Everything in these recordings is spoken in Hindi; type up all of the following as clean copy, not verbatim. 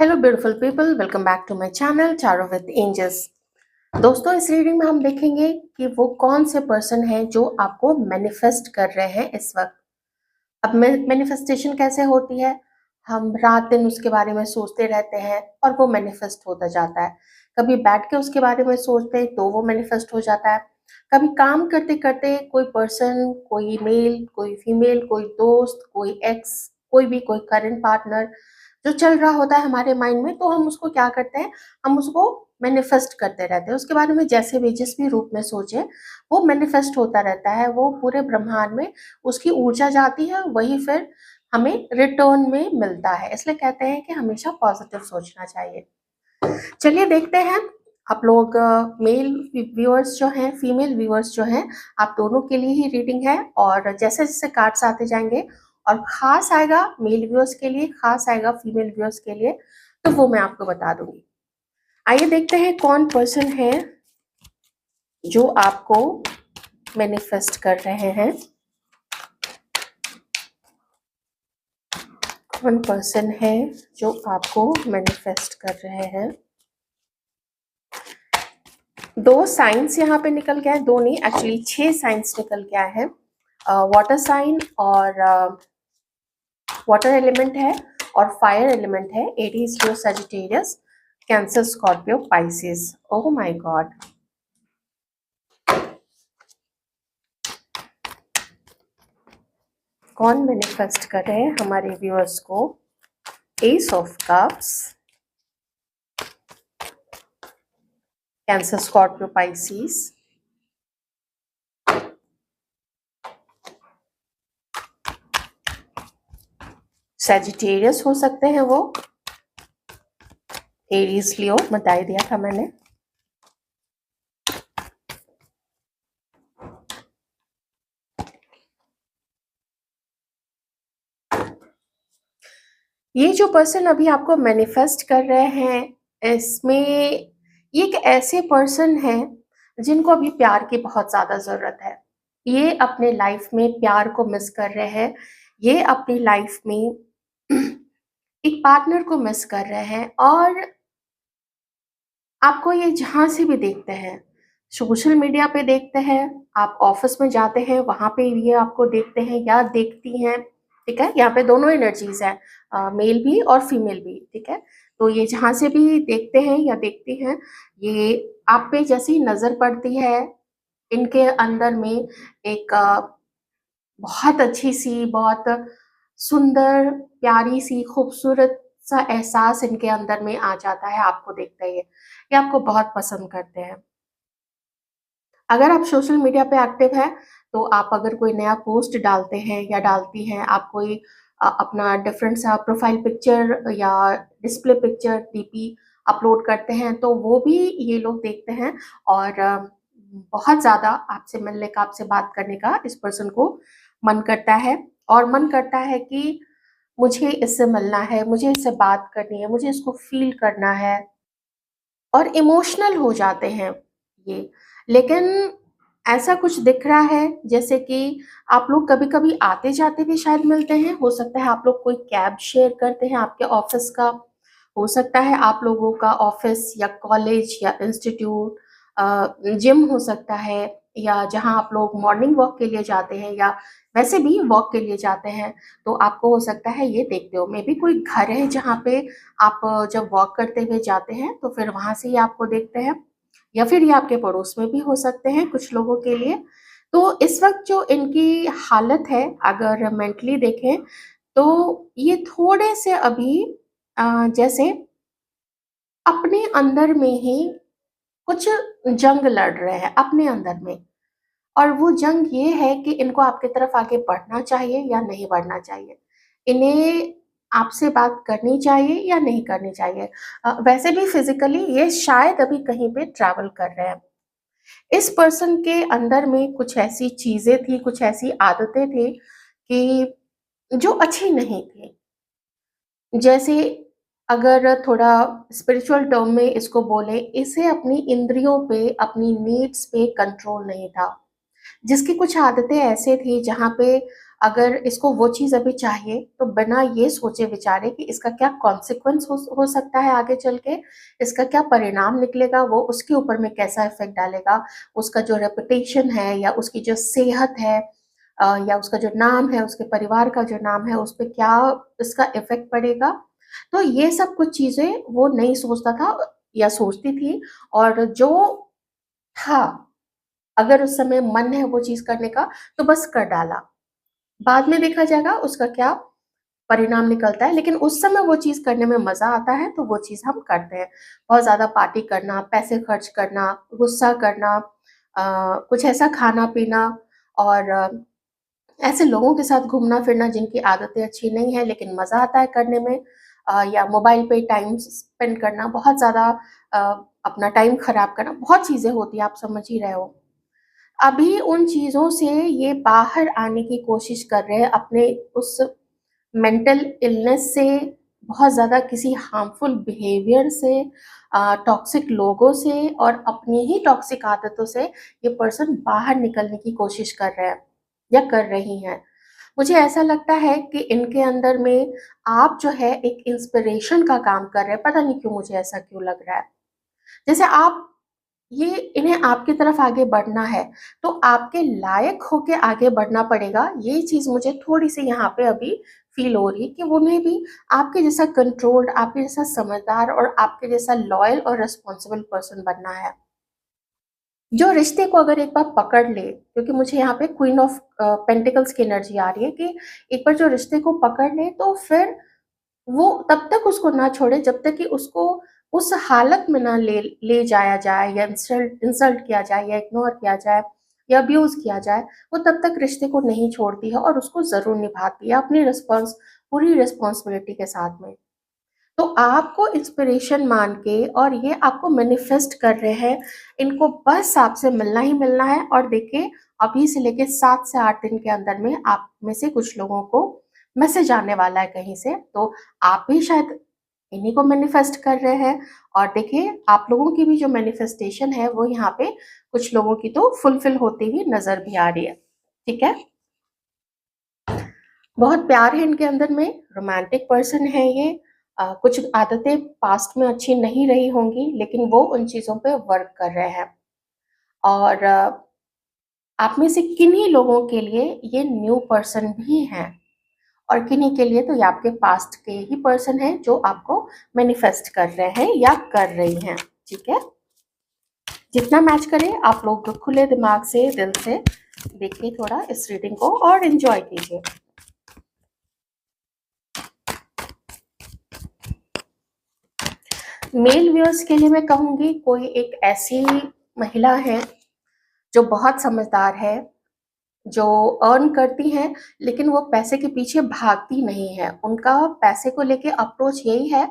Hello beautiful people, welcome back to my channel चारो विद एंजल्स। दोस्तों, इस रीडिंग में हम देखेंगे कि वो कौन से पर्सन हैं जो आपको मैनिफेस्ट कर रहे हैं इस वक्त। अब मैनिफेस्टेशन कैसे होती है? हम रात दिन उसके बारे में सोचते रहते हैं और वो मैनिफेस्ट होता जाता है। कभी बैठ के उसके बारे में सोचते हैं तो वो मैनिफेस्ट हो जाता है। कभी काम करते करते कोई पर्सन, कोई मेल, कोई फीमेल, कोई दोस्त, कोई एक्स, कोई भी, कोई करंट पार्टनर जो चल रहा होता है हमारे माइंड में, तो हम उसको क्या करते हैं, हम उसको मैनिफेस्ट करते रहते हैं। उसके बारे में जैसे भी जिस भी रूप में सोचे वो मैनिफेस्ट होता रहता है। वो पूरे ब्रह्मांड में उसकी ऊर्जा जाती है, वही फिर हमें रिटर्न में मिलता है। इसलिए कहते हैं कि हमेशा पॉजिटिव सोचना चाहिए। चलिए देखते हैं। आप लोग मेल व्यूअर्स जो हैं, फीमेल व्यूअर्स जो हैं, आप दोनों के लिए ही रीडिंग है। और जैसे जैसे कार्ड्स आते जाएंगे और खास आएगा मेल व्यूअर्स के लिए, खास आएगा फीमेल व्यूअर्स के लिए, तो वो मैं आपको बता दूंगी। आइए देखते हैं कौन पर्सन है जो आपको मैनिफेस्ट कर रहे हैं। कौन पर्सन है जो आपको मैनिफेस्ट कर रहे हैं। दो साइंस यहाँ पे निकल गया है, दो नहीं एक्चुअली 6 साइंस निकल गया है। वाटर साइन और वाटर एलिमेंट है और फायर एलिमेंट है। Aries, Leo, Sagittarius, cancer, Scorpio, Pisces. Oh my God, कौन मैनिफेस्ट कर रहे हैं हमारे व्यूअर्स को? S of cups, cancer, Scorpio, Pisces, Sagittarius हो सकते हैं वो, एरीज, लियो बता ही दिया था मैंने। ये जो पर्सन अभी आपको मैनिफेस्ट कर रहे हैं, इसमें ये एक ऐसे पर्सन है जिनको अभी प्यार की बहुत ज्यादा जरूरत है। ये अपने लाइफ में प्यार को मिस कर रहे हैं। ये अपनी लाइफ में एक पार्टनर को मिस कर रहे हैं। और आपको ये जहां से भी देखते हैं, सोशल मीडिया पे देखते हैं, आप ऑफिस में जाते हैं वहां पे ये आपको देखते हैं या देखती हैं। ठीक है, यहाँ पे दोनों एनर्जीज है, मेल भी और फीमेल भी। ठीक है, तो ये जहां से भी देखते हैं या देखती हैं, ये आप पे जैसी नजर पड़ती है, इनके अंदर में एक बहुत अच्छी सी, बहुत सुंदर, प्यारी सी, खूबसूरत सा एहसास इनके अंदर में आ जाता है आपको देखते ही। ये आपको बहुत पसंद करते हैं। अगर आप सोशल मीडिया पे एक्टिव हैं, तो आप अगर कोई नया पोस्ट डालते हैं या डालती हैं, आप कोई अपना डिफरेंट सा प्रोफाइल पिक्चर या डिस्प्ले पिक्चर, डीपी अपलोड करते हैं, तो वो भी ये लोग देखते हैं। और बहुत ज़्यादा आपसे मिलने का, आपसे बात करने का इस पर्सन को मन करता है। और मन करता है कि मुझे इससे मिलना है, मुझे इससे बात करनी है, मुझे इसको फील करना है। और इमोशनल हो जाते हैं ये। लेकिन ऐसा कुछ दिख रहा है जैसे कि आप लोग कभी कभी आते जाते भी शायद मिलते हैं। हो सकता है आप लोग कोई कैब शेयर करते हैं आपके ऑफिस का। हो सकता है आप लोगों का ऑफिस या कॉलेज या इंस्टीट्यूट, जिम हो सकता है, या जहां आप लोग मॉर्निंग वॉक के लिए जाते हैं या वैसे भी वॉक के लिए जाते हैं, तो आपको हो सकता है ये देखते हो। मे बी कोई घर है जहाँ पे आप जब वॉक करते हुए जाते हैं तो फिर वहां से ही आपको देखते हैं, या फिर ये आपके पड़ोस में भी हो सकते हैं कुछ लोगों के लिए। तो इस वक्त जो इनकी हालत है, अगर मेंटली देखें, तो ये थोड़े से अभी जैसे अपने अंदर में ही कुछ जंग लड़ रहे हैं अपने अंदर में। और वो जंग ये है कि इनको आपकी तरफ आगे बढ़ना चाहिए या नहीं बढ़ना चाहिए, इन्हें आपसे बात करनी चाहिए या नहीं करनी चाहिए। वैसे भी फिजिकली ये शायद अभी कहीं पे ट्रैवल कर रहे हैं। इस पर्सन के अंदर में कुछ ऐसी चीजें थी, कुछ ऐसी आदतें थी कि जो अच्छी नहीं थी। जैसे अगर थोड़ा स्पिरिचुअल टर्म में इसको बोले, इसे अपनी इंद्रियों पे, अपनी नीड्स पे कंट्रोल नहीं था। जिसकी कुछ आदतें ऐसे थी जहाँ पे अगर इसको वो चीज़ अभी चाहिए तो बिना ये सोचे विचारे कि इसका क्या कॉन्सिक्वेंस हो सकता है आगे चल के, इसका क्या परिणाम निकलेगा, वो उसके ऊपर में कैसा इफ़ेक्ट डालेगा, उसका जो रेपुटेशन है या उसकी जो सेहत है या उसका जो नाम है, उसके परिवार का जो नाम है, उस पे क्या इसका इफ़ेक्ट पड़ेगा। तो ये सब कुछ चीज़ें वो नहीं सोचता था या सोचती थी, और जो था, अगर उस समय मन है वो चीज़ करने का, तो बस कर डाला। बाद में देखा जाएगा उसका क्या परिणाम निकलता है, लेकिन उस समय वो चीज़ करने में मज़ा आता है, तो वो चीज़ हम करते हैं। बहुत ज़्यादा पार्टी करना, पैसे खर्च करना, गुस्सा करना, कुछ ऐसा खाना-पीना, और ऐसे लोगों के साथ घूमना-फिरना जिनकी आदतें अच्छी नहीं हैं, लेकिन मज़ा आता है करने में, या मोबाइल पे टाइम स्पेंड करना, बहुत ज़्यादा अ, अपना टाइम खराब करना, बहुत चीज़ें होती हैं, आप समझ ही रहे हो। अभी उन चीज़ों से ये बाहर आने की कोशिश कर रहे हैं, अपने उस मेंटल इलनेस से, बहुत ज़्यादा किसी हार्मफुल बिहेवियर से, टॉक्सिक लोगों से और अपनी ही टॉक्सिक आदतों से ये पर्सन बाहर निकलने की कोशिश कर रहे हैं या कर रही हैं। मुझे ऐसा लगता है कि इनके अंदर में आप जो है एक इंस्पिरेशन का काम कर रहे हैं, पता नहीं क्यों मुझे ऐसा क्यों लग रहा है। जैसे आप, ये इन्हें आपकी तरफ आगे बढ़ना है, तो आपके लायक होके आगे बढ़ना पड़ेगा। ये चीज़ मुझे थोड़ी-सी यहाँ पे अभी फ़ील हो रही है कि उन्हें भी आपके जैसा कंट्रोल्ड, आपके जैसा समझदार और आपके जैसा लॉयल और रिस्पॉन्सिबल पर्सन बनना है। जो रिश्ते को अगर एक बार पकड़ ले, क्योंकि मुझे यहाँ पे क्वीन ऑफ पेंटिकल्स की एनर्जी आ रही है कि एक बार जो रिश्ते को पकड़ ले, तो फिर वो तब तक उसको ना छोड़े जब तक कि उसको उस हालत में ना ले ले जाया जाए, या इंसल्ट इंसल्ट किया जाए, या इग्नोर किया जाए, या अब्यूज़ किया जाए। वो तब तक रिश्ते को नहीं छोड़ती है और उसको ज़रूर निभाती है अपनी पूरी रिस्पॉन्सिबिलिटी के साथ में। तो आपको इंस्पिरेशन मान के, और ये आपको मैनिफेस्ट कर रहे हैं, इनको बस आपसे मिलना ही मिलना है। और देखिए, अभी से लेके 7 से 8 दिन के अंदर में आप में से कुछ लोगों को मैसेज आने वाला है कहीं से, तो आप भी शायद इन्हीं को मैनिफेस्ट कर रहे हैं। और देखिए, आप लोगों की भी जो मैनिफेस्टेशन है वो यहाँ पे कुछ लोगों की तो फुलफिल होती हुई नज़र भी आ रही है, ठीक है? बहुत प्यार है इनके अंदर में, रोमांटिक पर्सन है ये। कुछ आदतें पास्ट में अच्छी नहीं रही होंगी, लेकिन वो उन चीज़ों पे वर्क कर रहे हैं। और आप में से किन्हीं लोगों के लिए ये न्यू पर्सन भी हैं, और किन्हीं के लिए तो ये आपके पास्ट के ही पर्सन हैं जो आपको मैनिफेस्ट कर रहे हैं या कर रही हैं, ठीक है? जितना मैच करे आप लोग खुले दिमाग से, दिल से देखिए थोड़ा इस रीडिंग को और एन्जॉय कीजिए। मेल व्यूअर्स के लिए मैं कहूँगी, कोई एक ऐसी महिला है जो बहुत समझदार है, जो अर्न करती हैं, लेकिन वो पैसे के पीछे भागती नहीं है। उनका पैसे को लेके अप्रोच यही है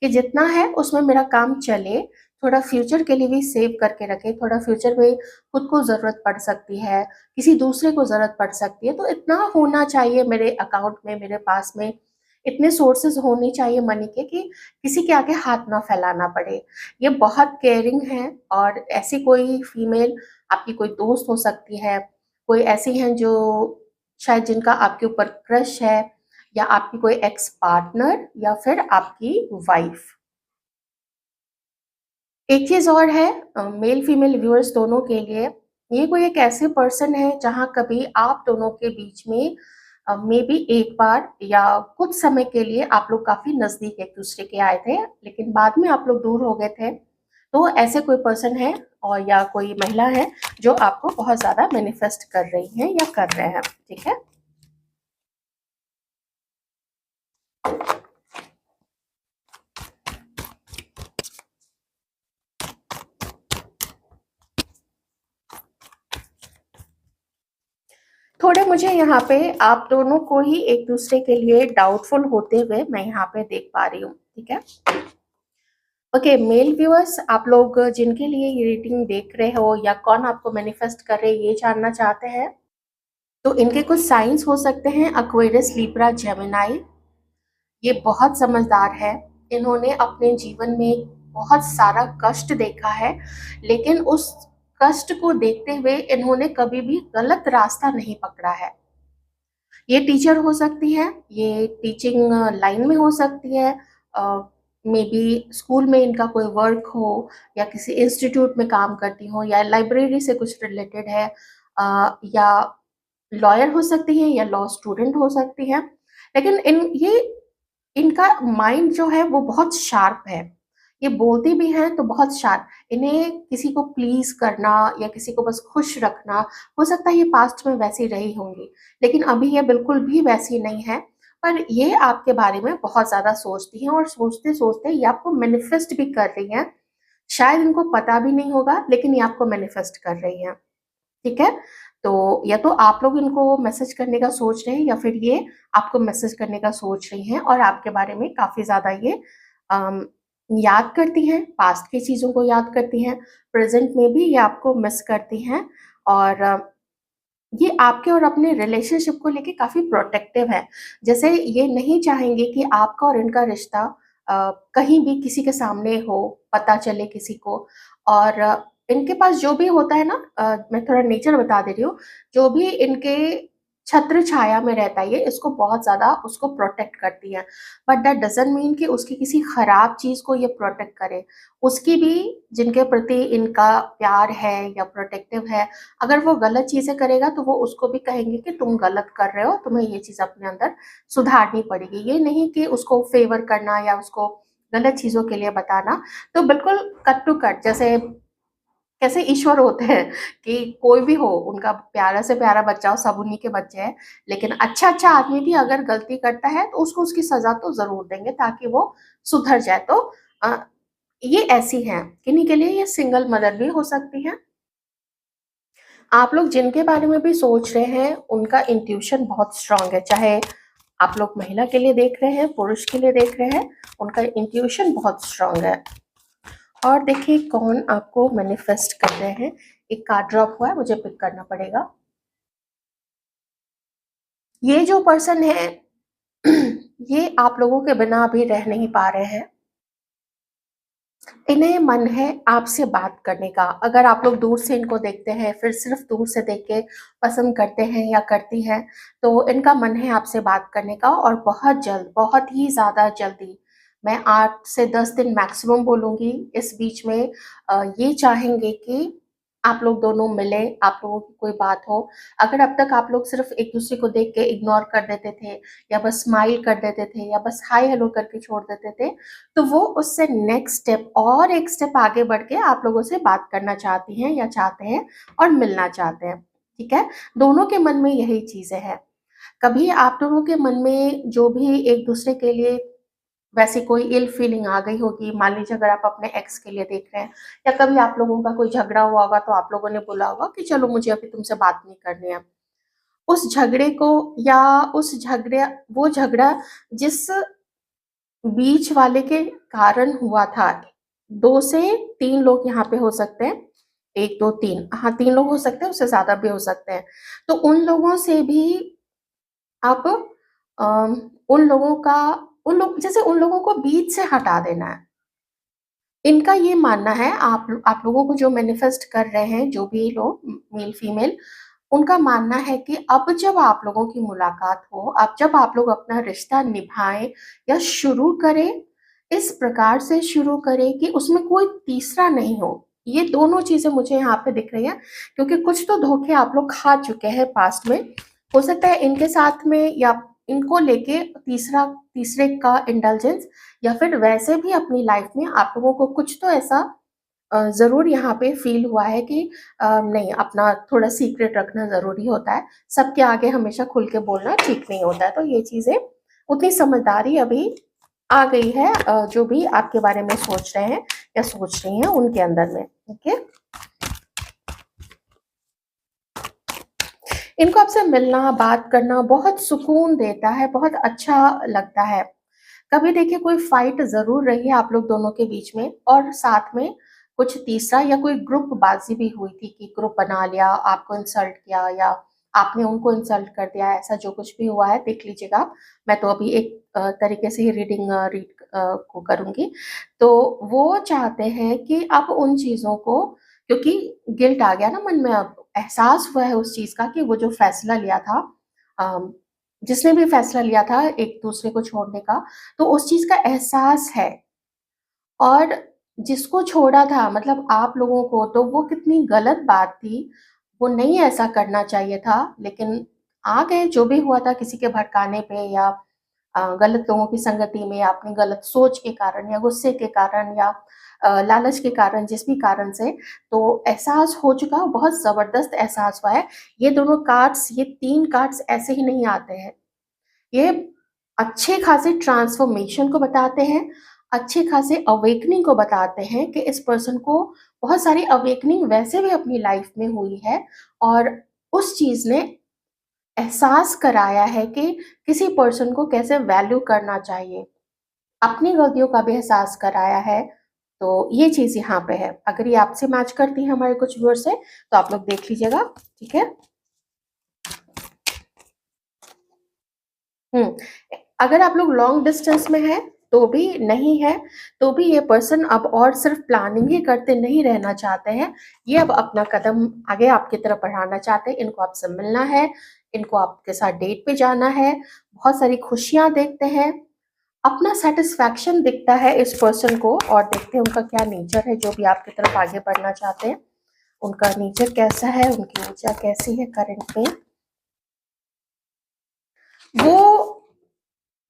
कि जितना है उसमें मेरा काम चले, थोड़ा फ्यूचर के लिए भी सेव करके रखें, थोड़ा फ्यूचर में खुद को ज़रूरत पड़ सकती है, किसी दूसरे को ज़रूरत पड़ सकती है, तो इतना होना चाहिए मेरे अकाउंट में, मेरे पास में, इतने सोर्सेज़ होने चाहिए मनी के कि किसी के आगे हाथ ना फैलाना पड़े। ये बहुत केयरिंग है, और ऐसी कोई फीमेल आपकी कोई दोस्त हो सकती है, कोई ऐसी हैं जो शायद जिनका आपके ऊपर क्रश है, या आपकी कोई एक्स पार्टनर, या फिर आपकी वाइफ। एक चीज़ और है, मेल फीमेल व्यूअर्स दोनों के लिए, ये कोई एक ऐसे पर्सन है जहाँ कभी आप दोनों के बीच में मेबी एक बार या कुछ समय के लिए आप लोग काफ़ी नज़दीक एक-दूसरे के आए थे, लेकिन बाद में आप लोग दूर हो गए थे। तो ऐसे कोई पर्सन है, और या कोई महिला है जो आपको बहुत ज़्यादा मैनिफेस्ट कर रही हैं या कर रहे हैं, ठीक है? थोड़े मुझे यहाँ पे आप दोनों को ही एक-दूसरे के लिए डाउटफुल होते हुए मैं यहाँ पे देख पा रही हूँ, ठीक है? ओके, मेल व्यूअर्स, आप लोग जिनके लिए ये रीडिंग देख रहे हो या कौन आपको मैनिफेस्ट कर रहे हैं ये जानना चाहते हैं, तो इनके कुछ साइन्स हो सकते हैं: एक्वेरियस, लिब्रा, जेमिनी। ये बहुत समझदार है। इन्होंने अपने जीवन में बहुत सारा कष्ट देखा है, लेकिन उस कष्ट को देखते हुए इन्होंने कभी भी गलत रास्ता नहीं पकड़ा है। ये टीचर हो सकती है, ये टीचिंग लाइन में हो सकती है, मे बी स्कूल में इनका कोई वर्क हो, या किसी इंस्टीट्यूट में काम करती हो, या लाइब्रेरी से कुछ रिलेटेड है, या लॉयर हो सकती है, या लॉ स्टूडेंट हो सकती है। लेकिन इनका माइंड जो है वो बहुत शार्प है। ये बोलती भी हैं तो बहुत शार्प। इन्हें किसी को प्लीज़ करना या किसी को बस खुश रखना, हो सकता है ये पास्ट में वैसी रही होंगी, लेकिन अभी ये बिल्कुल भी वैसी नहीं है। पर ये आपके बारे में बहुत ज़्यादा सोचती हैं, और सोचते-सोचते ये आपको मैनिफेस्ट भी कर रही हैं। शायद इनको पता भी नहीं होगा, लेकिन ये आपको मैनिफेस्ट कर रही हैं। ठीक है? तो या तो आप लोग इनको मैसेज करने का सोच रहे हैं, या फिर ये आपको मैसेज करने का सोच रही हैं, और आपके बारे में काफ़ी ज़्यादा ये अम, याद करती हैं, पास्ट की चीज़ों को याद करती हैं, प्रेज़ेंट में भी ये आपको मिस करती हैं, और ये आपके और अपने रिलेशनशिप को लेके काफ़ी प्रोटेक्टिव है। जैसे ये नहीं चाहेंगे कि आपका और इनका रिश्ता कहीं भी किसी के सामने हो, पता चले किसी को, और इनके पास जो भी होता है ना, मैं थोड़ा नेचर बता दे रही हूँ, जो भी इनके छत्र छाया में रहता है, ये इसको बहुत ज़्यादा उसको प्रोटेक्ट करती है। बट दैट डज़न्ट मीन कि उसकी किसी खराब चीज़ को ये प्रोटेक्ट करे। उसकी भी, जिनके प्रति इनका प्यार है या प्रोटेक्टिव है, अगर वो गलत चीज़ें करेगा तो वो उसको भी कहेंगे कि तुम गलत कर रहे हो, तुम्हें ये चीज़ अपने अंदर सुधारनी पड़ेगी। ये नहीं कि उसको फ़ेवर करना या उसको गलत चीज़ों के लिए बताना। तो बिल्कुल कट टू कट, जैसे कैसे ईश्वर होते हैं कि कोई भी हो, उनका प्यारा से प्यारा बच्चा हो, सब उन्हीं के बच्चे हैं। लेकिन अच्छा-अच्छा आदमी भी अगर गलती करता है तो उसको उसकी सज़ा तो ज़रूर देंगे, ताकि वो सुधर जाए। तो अ, ये ऐसी हैं, किन्हीं के लिए ये सिंगल मदर भी हो सकती हैं। आप लोग जिनके बारे में भी सोच रहे हैं, उनका इंट्यूशन बहुत स्ट्रॉन्ग है। चाहे आप लोग महिला के लिए देख रहे हैं, पुरुष के लिए देख रहे हैं, उनका इंट्यूशन बहुत स्ट्रॉन्ग है। और देखिए कौन आपको मैनिफेस्ट कर रहे हैं। एक कार्ड ड्रॉप हुआ है, मुझे पिक करना पड़ेगा। ये जो पर्सन है ये आप लोगों के बिना अभी रह नहीं पा रहे हैं। इन्हें मन है आपसे बात करने का। अगर आप लोग दूर से इनको देखते हैं, फिर सिर्फ़ दूर से देख के पसंद करते हैं या करती हैं, तो इनका मन है आपसे बात करने का, और बहुत जल्द, बहुत ही ज़्यादा जल्दी, मैं 8 से 10 दिन मैक्सिमम बोलूँगी, इस बीच में ये चाहेंगे कि आप लोग दोनों मिलें, आप लोगों की कोई बात हो। अगर अब तक आप लोग सिर्फ़ एक-दूसरे को देख के इग्नोर कर देते थे, या बस स्माइल कर देते थे, या बस हाय हेलो करके छोड़ देते थे, तो वो उससे नेक्स्ट स्टेप, और एक स्टेप आगे बढ़ के आप लोगों से बात करना चाहती हैं या चाहते हैं, और मिलना चाहते हैं, ठीक है? दोनों के मन में यही चीज़ें हैं। कभी आप लोगों के मन में जो भी एक-दूसरे के लिए वैसी कोई इल फीलिंग आ गई होगी, मान लीजिए अगर आप अपने एक्स के लिए देख रहे हैं, या कभी आप लोगों का कोई झगड़ा हुआ होगा, तो आप लोगों ने बोला होगा कि चलो मुझे अभी तुमसे बात नहीं करनी है। उस झगड़े को, या उस झगड़े वो झगड़ा जिस बीच वाले के कारण हुआ था, 2 से 3 लोग यहाँ पे हो सकते हैं। 1, 2, 3, हाँ, 3 लोग हो सकते हैं, उससे ज़्यादा भी हो सकते हैं। तो उन लोगों से भी आप उन लोगों का उन लोगों को बीच से हटा देना है। इनका ये मानना है, आप लोगों को जो मैनिफेस्ट कर रहे हैं, जो भी लोग मेल फीमेल, उनका मानना है कि अब जब आप लोगों की मुलाकात हो, अब जब आप लोग अपना रिश्ता निभाएँ या शुरू करें, इस प्रकार से शुरू करें कि उसमें कोई तीसरा नहीं हो। ये दोनों चीज़ें मुझे यहाँ पे दिख रही हैं, क्योंकि कुछ तो धोखे आप लोग खा चुके हैं पास्ट में। हो सकता है इनके साथ में, या इनको लेके तीसरे का इंडल्जेंस, या फिर वैसे भी अपनी लाइफ में आप लोगों को कुछ तो ऐसा ज़रूर यहाँ पे फ़ील हुआ है कि नहीं, अपना थोड़ा सीक्रेट रखना ज़रूरी होता है। सबके आगे हमेशा खुल के बोलना ठीक नहीं होता है। तो ये चीज़ें, उतनी समझदारी अभी आ गई है जो भी आपके बारे में सोच रहे हैं या सोच रही हैं उनके अंदर में, ओके? इनको आपसे मिलना, बात करना बहुत सुकून देता है, बहुत अच्छा लगता है। कभी देखिए कोई फाइट ज़रूर रही है आप लोग दोनों के बीच में, और साथ में कुछ तीसरा या कोई ग्रुपबाज़ी भी हुई थी कि ग्रुप बना लिया, आपको इंसल्ट किया, या आपने उनको इंसल्ट कर दिया, ऐसा जो कुछ भी हुआ है देख लीजिएगा आप। मैं तो अभी एक तरीके से ही को करूँगी। तो वो चाहते हैं कि अब उन चीज़ों को, क्योंकि गिल्ट आ गया ना मन में, अब एहसास हुआ है उस चीज़ का कि वो जो फैसला लिया था, अ जिसने भी फैसला लिया था एक दूसरे को छोड़ने का, तो उस चीज़ का एहसास है। और जिसको छोड़ा था मतलब आप लोगों को, तो वो कितनी गलत बात थी, वो नहीं ऐसा करना चाहिए था, लेकिन आ गए जो भी हुआ था किसी के भड़काने पे या गलत लोगों की संगति में या अपनी गलत सोच के कारण या गुस्से के कारण या लालच के कारण, जिस भी कारण से, तो एहसास हो चुका, बहुत ज़बरदस्त एहसास हुआ है। ये दोनों कार्ड्स, ये 3 कार्ड्स ऐसे ही नहीं आते हैं। ये अच्छे खासे ट्रांसफॉर्मेशन को बताते हैं, अच्छे खासे अवेकनिंग को बताते हैं कि इस पर्सन को बहुत सारी अवेकनिंग वैसे भी अपनी लाइफ में हुई है और उस चीज़ ने एहसास कराया है कि किसी पर्सन को कैसे वैल्यू करना चाहिए। अपनी गलतियों का भी एहसास कराया है, तो ये चीज़ यहाँ पे है। अगर ये आपसे मैच करती है हमारे कुछ व्यूअर्स से, तो आप लोग देख लीजिएगा, ठीक है? हुँ। अगर आप लोग लॉन्ग डिस्टेंस में हैं, तो भी नहीं है, तो भी ये पर्सन अब और सिर्फ़ प्लानिंग ही करते नहीं रहना चाहते हैं। ये अब अपना कदम आगे आपकी तरफ बढ़ाना चाहते हैं। इनको आपसे मिलना है, इनको आपके साथ डेट पे जाना है, बहुत सारी खुशियाँ देखते हैं, अपना सैटिस्फैक्शन दिखता है इस पर्सन को और देखते हैं उनका क्या नेचर है, जो भी आपकी तरफ आगे बढ़ना चाहते हैं। उनका नेचर कैसा है, उनकी ऊर्जा कैसी है करंट में। वो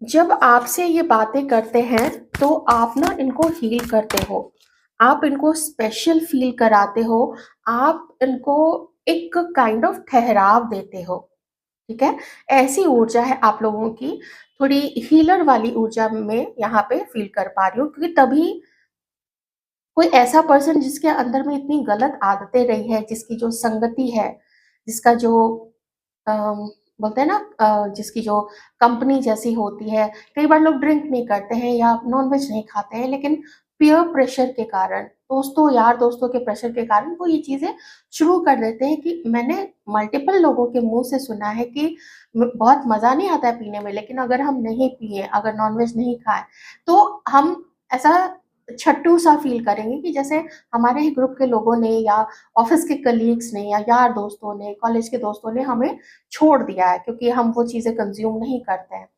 जब आपसे ये बातें करते हैं, तो आप ना इनको हील करते हो, आप इनको स्पेशल फ़ील कराते हो, आप इनको एक काइंड ऑफ ठहराव देते हो, ठीक है? ऐसी ऊर्जा है आप लोगों की, थोड़ी हीलर वाली ऊर्जा में यहाँ पे फ़ील कर पा रही हूँ क्योंकि तभी कोई ऐसा पर्सन जिसके अंदर में इतनी गलत आदतें रही है, जिसकी जो संगति है, जिसका जो अम, बोलते हैं ना जिसकी जो कंपनी जैसी होती है, कई बार लोग ड्रिंक नहीं करते हैं या नॉन-वेज नहीं खाते हैं, लेकिन पीयर प्रेशर के कारण, दोस्तों, यार दोस्तों के प्रेशर के कारण वो ये चीज़ें शुरू कर देते हैं कि मैंने मल्टीपल लोगों के मुँह से सुना है कि बहुत मज़ा नहीं आता है पीने में, लेकिन अगर हम नहीं पिए, अगर नॉन-वेज नहीं खाएँ, तो हम ऐसा छट्टू-सा फ़ील करेंगे कि जैसे हमारे ही ग्रुप के लोगों ने या ऑफ़िस के कलीग्स ने या यार दोस्तों ने, कॉलेज के दोस्तों ने हमें छोड़ दिया है क्योंकि हम वो चीज़ें कंज़्यूम नहीं करते हैं।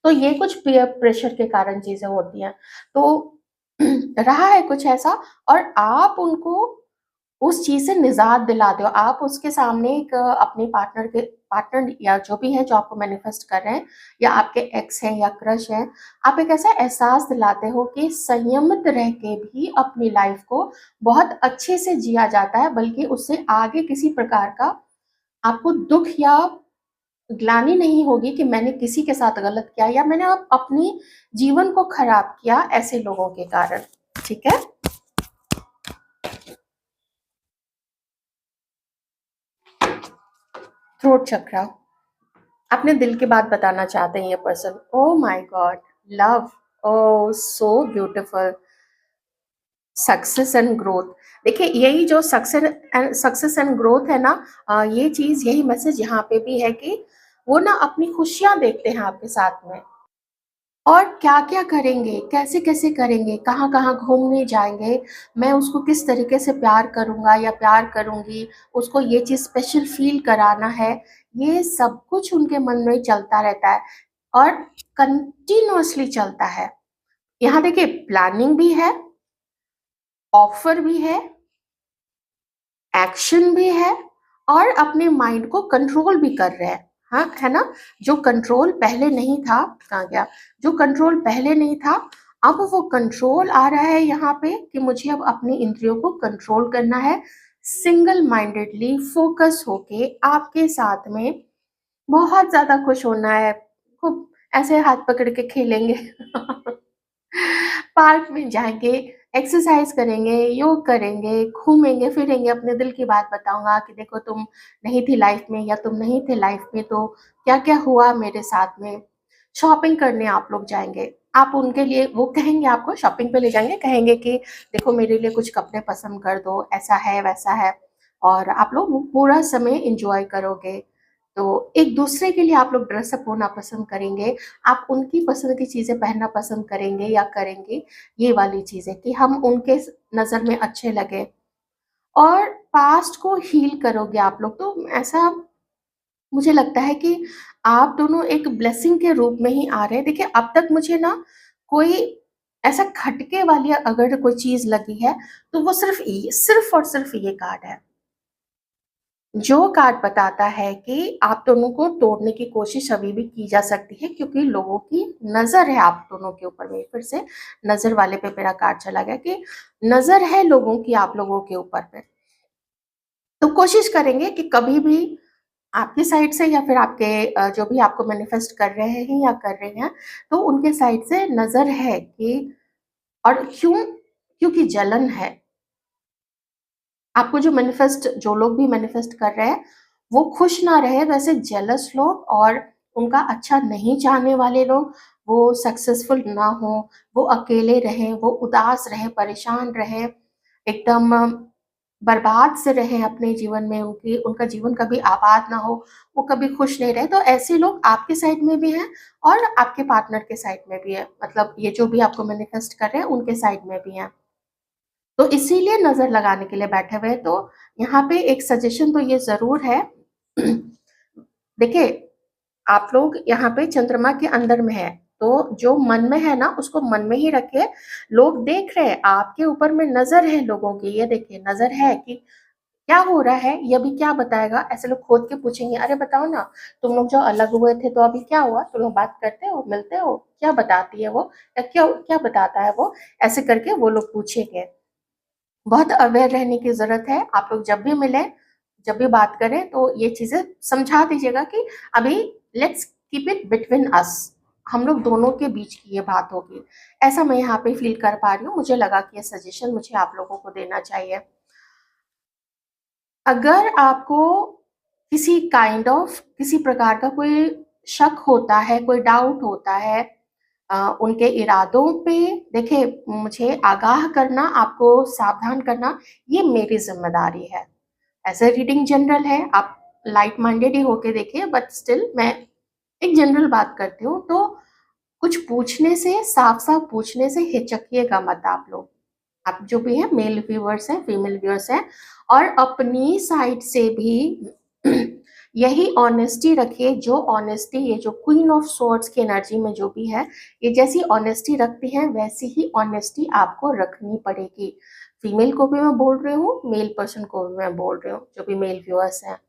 तो ये कुछ पीयर प्रेशर के कारण चीज़ें होती हैं। तो रहा है कुछ ऐसा और आप उनको उस चीज़ से निज़ात दिलाते हो। आप उसके सामने एक अपने पार्टनर या जो भी है जो आपको मैनिफेस्ट कर रहे हैं या आपके एक्स हैं या क्रश हैं, आप एक ऐसा एहसास दिलाते हो कि संयमित रह के भी अपनी लाइफ़ को बहुत अच्छे से जिया जाता है, बल्कि उससे आगे किसी प्रकार का आपको दुःख या ग्लानि नहीं होगी कि मैंने किसी के साथ गलत किया या मैंने अपनी जीवन को खराब किया ऐसे लोगों के कारण, ठीक है? थ्रोट चक्रा। अपने दिल की बात बताना चाहते हैं ये person. Oh my God! Love, oh so beautiful. Success and growth. देखिए यही जो सक्सेस एंड ग्रोथ है ना, ये चीज़, यही मैसेज यहाँ पे भी है कि वो ना अपनी खुशियाँ देखते हैं आपके साथ में। और क्या-क्या करेंगे, कैसे-कैसे करेंगे, कहाँ-कहाँ घूमने जाएँगे, मैं उसको किस तरीके से प्यार करूँगा या प्यार करूँगी, उसको ये चीज़ स्पेशल फ़ील कराना है, ये सब कुछ उनके मन में चलता रहता है और कंटीन्यूअसली चलता है। यहाँ देखिए प्लानिंग भी है, ऑफ़र भी है, एक्शन भी है और अपने माइंड को कंट्रोल भी कर रहे हैं, हाँ, है ना? जो कंट्रोल पहले नहीं था, कहाँ गया? जो कंट्रोल पहले नहीं था, अब वो कंट्रोल आ रहा है यहाँ पे कि मुझे अब अपनी इंद्रियों को कंट्रोल करना है, सिंगल माइंडेडली फ़ोकस होके आपके साथ में बहुत ज़्यादा खुश होना है, खूब ऐसे हाथ पकड़ के खेलेंगे। पार्क में जाएँगे, एक्सरसाइज़ करेंगे, योग करेंगे, घूमेंगे-फिरेंगे, अपने दिल की बात बताऊँगा कि देखो तुम नहीं थी लाइफ़ में या तुम नहीं थे लाइफ़ में तो क्या-क्या हुआ मेरे साथ में। शॉपिंग करने आप लोग जाएँगे, आप उनके लिए वो कहेंगे आपको शॉपिंग पे ले जाएँगे, कहेंगे कि देखो मेरे लिए कुछ कपड़े पसंद कर दो, ऐसा है, वैसा है और आप लोग वो पूरा समय एन्जॉय करोगे। तो एक-दूसरे के लिए आप लोग ड्रेस अप होना पसंद करेंगे, आप उनकी पसंद की चीज़ें पहनना पसंद करेंगे या करेंगी, ये वाली चीज़ें कि हम उनके नज़र में अच्छे लगें और पास्ट को हील करोगे आप लोग। तो ऐसा मुझे लगता है कि आप दोनों एक ब्लेसिंग के रूप में ही आ रहे हैं। देखिए, अब तक मुझे ना कोई ऐसा खटके वाली अगर कोई चीज़ लगी है, तो वो सिर्फ़ और सिर्फ़ ये कार्ड है। जो कार्ड बताता है कि आप दोनों को तोड़ने की कोशिश अभी भी की जा सकती है, क्योंकि लोगों की नज़र है आप दोनों के ऊपर में। फिर से नज़र वाले पे मेरा कार्ड चला गया कि नज़र है लोगों की आप लोगों के ऊपर में। तो कोशिश करेंगे कि कभी भी आपकी साइड से या फिर आपके जो भी आपको मैनिफेस्ट कर रहे हैं या कर रही हैं, तो उनके साइड से नज़र है कि और क्यों? क्योंकि जलन है। आपको जो लोग भी मैनिफेस्ट कर रहे हैं, वो खुश ना रहे, वैसे जेलस लोग और उनका अच्छा नहीं चाहने वाले लोग, वो सक्सेसफुल ना हो, वो अकेले रहें, वो उदास रहें, परेशान रहें, एकदम बर्बाद से रहें अपने जीवन में, उनका जीवन कभी आबाद ना हो, वो कभी खुश नहीं रहे। तो ऐसे लोग आपके साइड में भी हैं और आपके पार्टनर के साइड में भी है। मतलब ये जो भी आपको मैनिफेस्ट कर रहे हैं, उनके साइड में भी हैं। तो इसीलिए नज़र लगाने के लिए बैठे हुए हैं। तो यहाँ पे एक सजेशन तो ये ज़रूर है। देखिए, आप लोग यहाँ पे चंद्रमा के अंदर में हैं, तो जो मन में है ना, उसको मन में ही रखिए। लोग देख रहे हैं, आपके ऊपर में नज़र है लोगों की, ये देखिए नज़र है कि क्या हो रहा है, ये अभी क्या बताएगा? ऐसे लोग खोद के पूछेंगे, "अरे बताओ ना, तुम लोग जो अलग हुए थे तो अभी क्या हुआ? तुम लोग बात करते हो, मिलते हो? क्या बताती है वो? या क्या क्या बताता है वो?" ऐसे करके वो लोग पूछेंगे। बहुत अवेयर रहने की ज़रूरत है। आप लोग जब भी मिलें, जब भी बात करें, तो ये चीज़ें समझा दीजिएगा कि अभी let's keep it between us. हम लोग दोनों के बीच की ये बात होगी। ऐसा मैं यहाँ पे फ़ील कर पा रही हूँ। मुझे लगा कि ये सजेशन मुझे आप लोगों को देना चाहिए। अगर आपको किसी प्रकार का कोई शक होता है, कोई डाउट होता है उनके इरादों पे, देखिए मुझे आगाह करना, आपको सावधान करना, ये मेरी ज़िम्मेदारी है। ऐसे रीडिंग जनरल है, आप लाइट माइंडेड ही होके देखिए, बट स्टिल मैं एक जनरल बात करती हूँ। तो कुछ पूछने से, साफ-साफ पूछने से हिचकिएगा मत आप लोग। आप जो भी हैं, मेल व्यूअर्स हैं, फीमेल व्यूअर्स हैं, और अपनी साइड से भी यही ऑनेस्टी रखिए, जो ऑनेस्टी ये जो क्वीन ऑफ स्वॉर्ड्स की एनर्जी में जो भी है, ये जैसी ऑनेस्टी रखती हैं, वैसी ही ऑनेस्टी आपको रखनी पड़ेगी। फीमेल को भी मैं बोल रही हूँ, मेल पर्सन को भी मैं बोल रही हूँ, जो भी मेल व्यूअर्स हैं।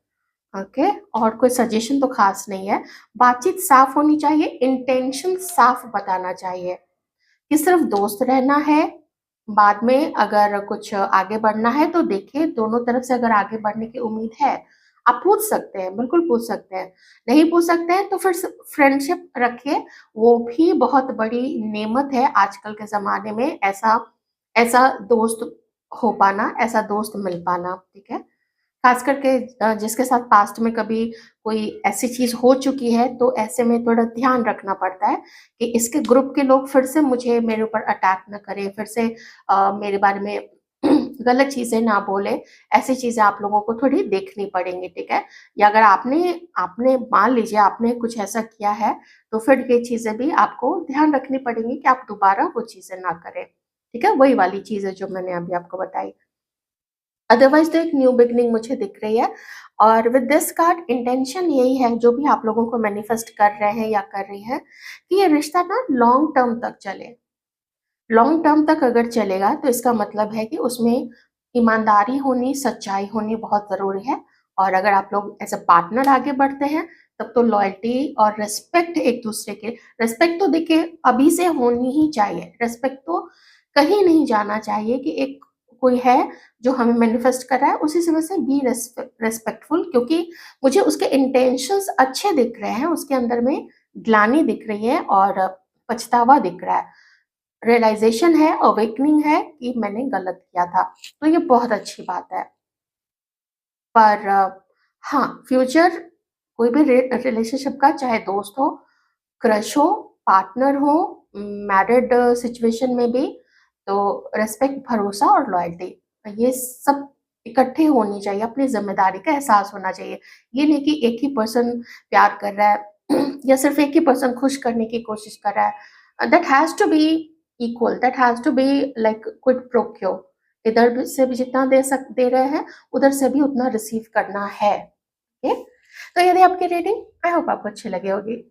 ओके, और कोई सजेशन तो खास नहीं है। बातचीत साफ होनी चाहिए, इंटेंशन साफ बताना चाहिए कि सिर्फ दोस्त रहना है। बाद में अगर कुछ आगे बढ़ना है तो देखिए, दोनों तरफ से अगर आगे बढ़ने की उम्मीद है, आप पूछ सकते हैं, बिल्कुल पूछ सकते हैं। नहीं पूछ सकते हैं तो फिर फ्रेंडशिप रखिए, वो भी बहुत बड़ी नेमत है आजकल के ज़माने में, ऐसा ऐसा दोस्त हो पाना, ऐसा दोस्त मिल पाना, ठीक है? खास करके जिसके साथ पास्ट में कभी कोई ऐसी चीज़ हो चुकी है, तो ऐसे में थोड़ा ध्यान रखना पड़ता है कि इसके ग्रुप के लोग फिर से मेरे ऊपर अटैक ना करें, फिर से मेरे बारे में गलत चीज़ें ना बोलें। ऐसी चीज़ें आप लोगों को थोड़ी देखनी पड़ेंगी, ठीक है? या अगर आपने आपने मान लीजिए आपने कुछ ऐसा किया है, तो फिर ये चीज़ें भी आपको ध्यान रखनी पड़ेंगी कि आप दोबारा वो चीज़ें ना करें, ठीक है? वही वाली चीज़ है जो मैंने अभी आपको बताई। अदरवाइज़ तो एक न्यू बिगिनिंग मुझे दिख रही है, और विद दिस कार्ड इंटेंशन यही है, जो भी आप लोगों को मैनिफेस्ट कर रहे हैं या कर रही हैं, कि ये रिश्ता ना लॉन्ग टर्म तक चले। लॉन्ग टर्म तक अगर चलेगा तो इसका मतलब है कि उसमें ईमानदारी होनी, सच्चाई होनी बहुत ज़रूरी है। और अगर आप लोग एज़ अ पार्टनर आगे बढ़ते हैं, तब तो लॉयल्टी और रिस्पेक्ट, एक-दूसरे के रिस्पेक्ट तो देखिए अभी से होनी ही चाहिए। रिस्पेक्ट तो कहीं नहीं जाना चाहिए कि एक कोई है जो हमें मैनिफेस्ट कर रहा है, उसी समय से बी रिस्पेक्टफुल, क्योंकि मुझे उसके इंटेंशंस अच्छे दिख रहे हैं, उसके अंदर में ग्लानि दिख रही है और पछतावा दिख रहा है। रियलाइज़ेशन है, अवेकनिंग है कि मैंने गलत किया था, तो ये बहुत अच्छी बात है। पर हाँ, फ्यूचर कोई भी रिलेशनशिप का, चाहे दोस्त हो, क्रश हो, पार्टनर हो, मैरिड सिचुएशन में भी, तो रिस्पेक्ट, भरोसा और लॉयल्टी, ये सब इकट्ठे होनी चाहिए, अपनी ज़िम्मेदारी का एहसास होना चाहिए। ये नहीं कि एक ही पर्सन प्यार कर रहा है या सिर्फ़ एक ही पर्सन खुश करने की कोशिश कर रहा है। That has to be equal, that has to be like quid pro quo. इधर भी से भी जितना दे रहे हैं, उधर से भी उतना रिसीव करना है। ओके? तो ये थी आपकी रीडिंग। आई होप आपको अच्छी लगी होगी।